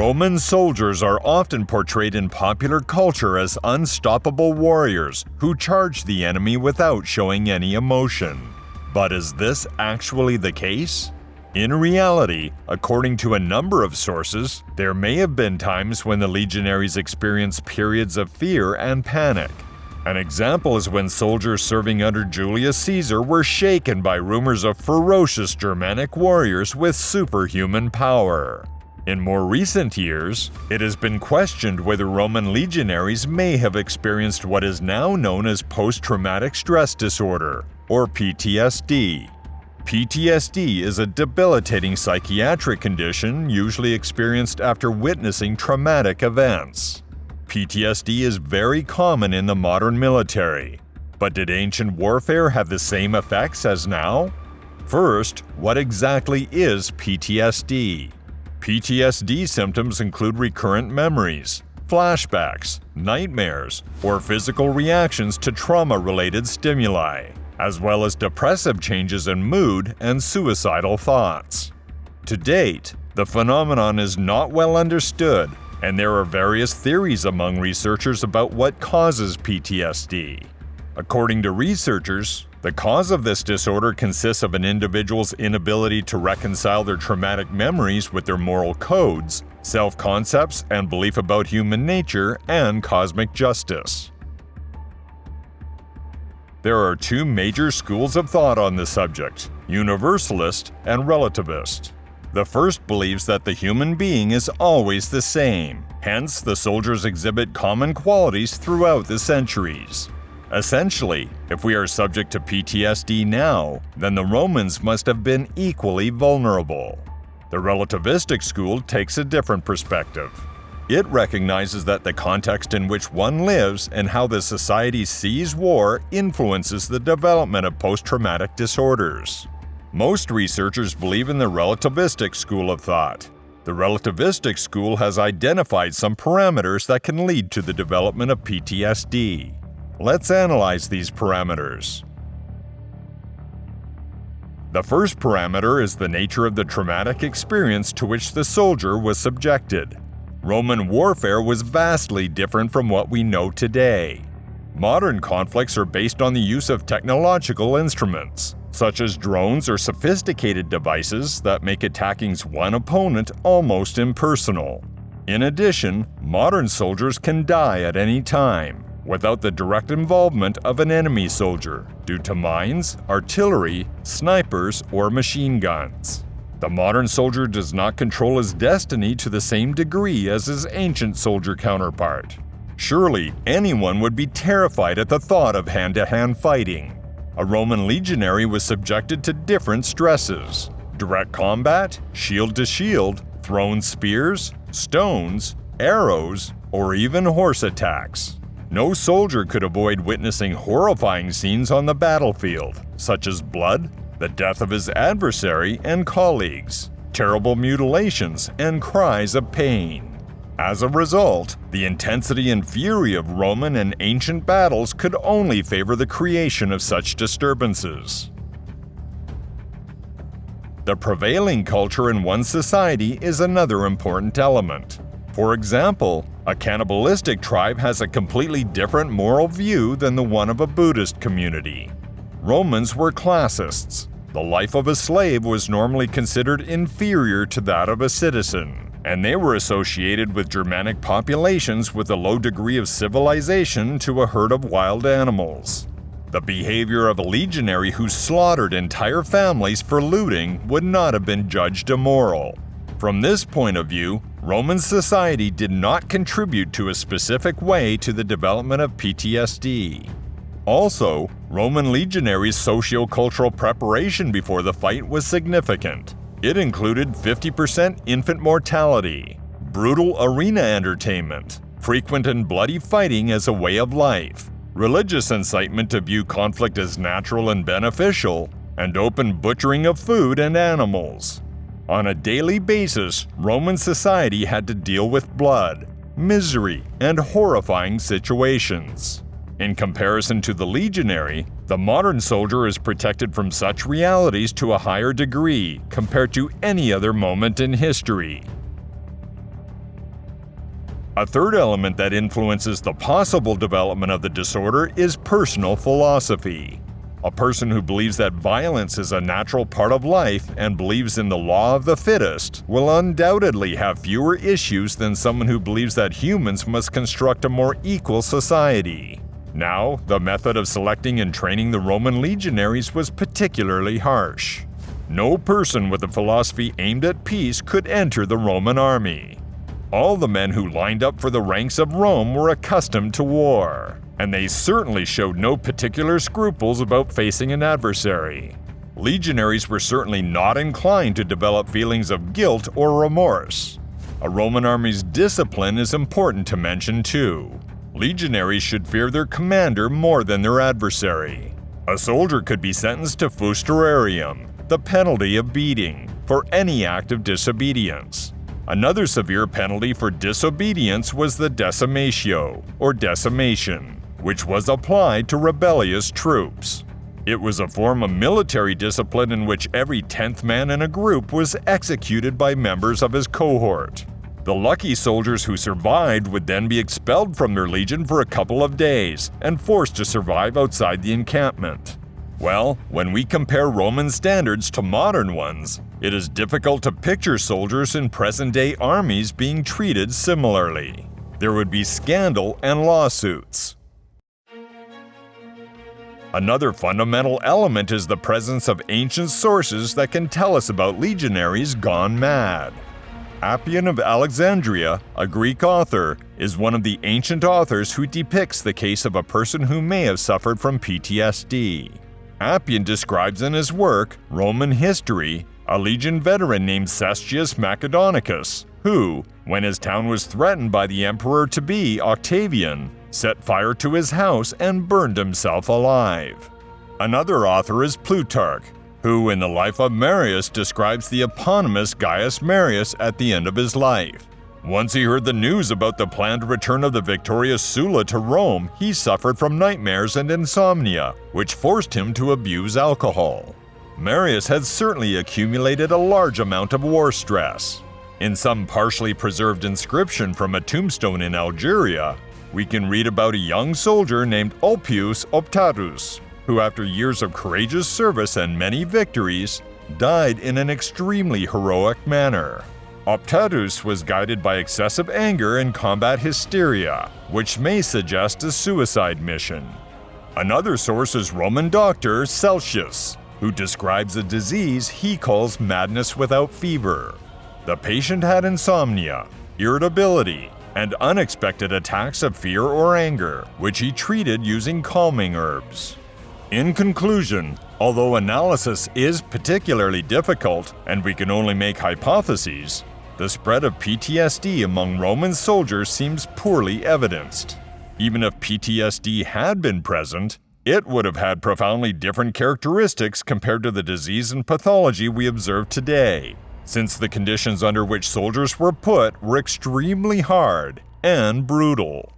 Roman soldiers are often portrayed in popular culture as unstoppable warriors who charge the enemy without showing any emotion. But is this actually the case? In reality, according to a number of sources, there may have been times when the legionaries experienced periods of fear and panic. An example is when soldiers serving under Julius Caesar were shaken by rumors of ferocious Germanic warriors with superhuman power. In more recent years, it has been questioned whether Roman legionaries may have experienced what is now known as post-traumatic stress disorder, or PTSD. PTSD is a debilitating psychiatric condition usually experienced after witnessing traumatic events. PTSD is very common in the modern military, but did ancient warfare have the same effects as now? First, what exactly is PTSD? PTSD symptoms include recurrent memories, flashbacks, nightmares, or physical reactions to trauma-related stimuli, as well as depressive changes in mood and suicidal thoughts. To date, the phenomenon is not well understood, and there are various theories among researchers about what causes PTSD. According to researchers, the cause of this disorder consists of an individual's inability to reconcile their traumatic memories with their moral codes, self-concepts, and belief about human nature and cosmic justice. There are two major schools of thought on this subject: universalist and relativist. The first believes that the human being is always the same, hence the soldiers exhibit common qualities throughout the centuries. Essentially, if we are subject to PTSD now, then the Romans must have been equally vulnerable. The relativistic school takes a different perspective. It recognizes that the context in which one lives and how the society sees war influences the development of post-traumatic disorders. Most researchers believe in the relativistic school of thought. The relativistic school has identified some parameters that can lead to the development of PTSD. Let's analyze these parameters. The first parameter is the nature of the traumatic experience to which the soldier was subjected. Roman warfare was vastly different from what we know today. Modern conflicts are based on the use of technological instruments, such as drones or sophisticated devices that make attacking one opponent almost impersonal. In addition, modern soldiers can die at any time, without the direct involvement of an enemy soldier, due to mines, artillery, snipers, or machine guns. The modern soldier does not control his destiny to the same degree as his ancient soldier counterpart. Surely, anyone would be terrified at the thought of hand-to-hand fighting. A Roman legionary was subjected to different stresses: direct combat, shield-to-shield, thrown spears, stones, arrows, or even horse attacks. No soldier could avoid witnessing horrifying scenes on the battlefield, such as blood, the death of his adversary and colleagues, terrible mutilations, and cries of pain. As a result, the intensity and fury of Roman and ancient battles could only favor the creation of such disturbances. The prevailing culture in one society is another important element. For example, a cannibalistic tribe has a completely different moral view than the one of a Buddhist community. Romans were classists. The life of a slave was normally considered inferior to that of a citizen, and they were associated with Germanic populations with a low degree of civilization to a herd of wild animals. The behavior of a legionary who slaughtered entire families for looting would not have been judged immoral. From this point of view, Roman society did not contribute to a specific way to the development of PTSD. Also, Roman legionaries' socio-cultural preparation before the fight was significant. It included 50% infant mortality, brutal arena entertainment, frequent and bloody fighting as a way of life, religious incitement to view conflict as natural and beneficial, and open butchering of food and animals. On a daily basis, Roman society had to deal with blood, misery, and horrifying situations. In comparison to the legionary, the modern soldier is protected from such realities to a higher degree compared to any other moment in history. A third element that influences the possible development of the disorder is personal philosophy. A person who believes that violence is a natural part of life and believes in the law of the fittest will undoubtedly have fewer issues than someone who believes that humans must construct a more equal society. Now, the method of selecting and training the Roman legionaries was particularly harsh. No person with a philosophy aimed at peace could enter the Roman army. All the men who lined up for the ranks of Rome were accustomed to war, and they certainly showed no particular scruples about facing an adversary. Legionaries were certainly not inclined to develop feelings of guilt or remorse. A Roman army's discipline is important to mention too. Legionaries should fear their commander more than their adversary. A soldier could be sentenced to fusterarium, the penalty of beating, for any act of disobedience. Another severe penalty for disobedience was the decimatio, or decimation, which was applied to rebellious troops. It was a form of military discipline in which every 10th man in a group was executed by members of his cohort. The lucky soldiers who survived would then be expelled from their legion for a couple of days and forced to survive outside the encampment. Well, when we compare Roman standards to modern ones, it is difficult to picture soldiers in present-day armies being treated similarly. There would be scandal and lawsuits. Another fundamental element is the presence of ancient sources that can tell us about legionaries gone mad. Appian of Alexandria, a Greek author, is one of the ancient authors who depicts the case of a person who may have suffered from PTSD. Appian describes in his work, Roman History, a legion veteran named Cestius Macedonicus, who, when his town was threatened by the emperor-to-be Octavian, set fire to his house and burned himself alive. Another author is Plutarch, who in the life of Marius describes the eponymous Gaius Marius at the end of his life. Once he heard the news about the planned return of the victorious Sulla to Rome, he suffered from nightmares and insomnia, which forced him to abuse alcohol. Marius had certainly accumulated a large amount of war stress. In some partially preserved inscription from a tombstone in Algeria, we can read about a young soldier named Ulpius Optatus, who after years of courageous service and many victories, died in an extremely heroic manner. Optatus was guided by excessive anger and combat hysteria, which may suggest a suicide mission. Another source is Roman doctor Celsius, who describes a disease he calls madness without fever. The patient had insomnia, irritability, and unexpected attacks of fear or anger, which he treated using calming herbs. In conclusion, although analysis is particularly difficult and we can only make hypotheses, the spread of PTSD among Roman soldiers seems poorly evidenced. Even if PTSD had been present, it would have had profoundly different characteristics compared to the disease and pathology we observe today, since the conditions under which soldiers were put were extremely hard and brutal.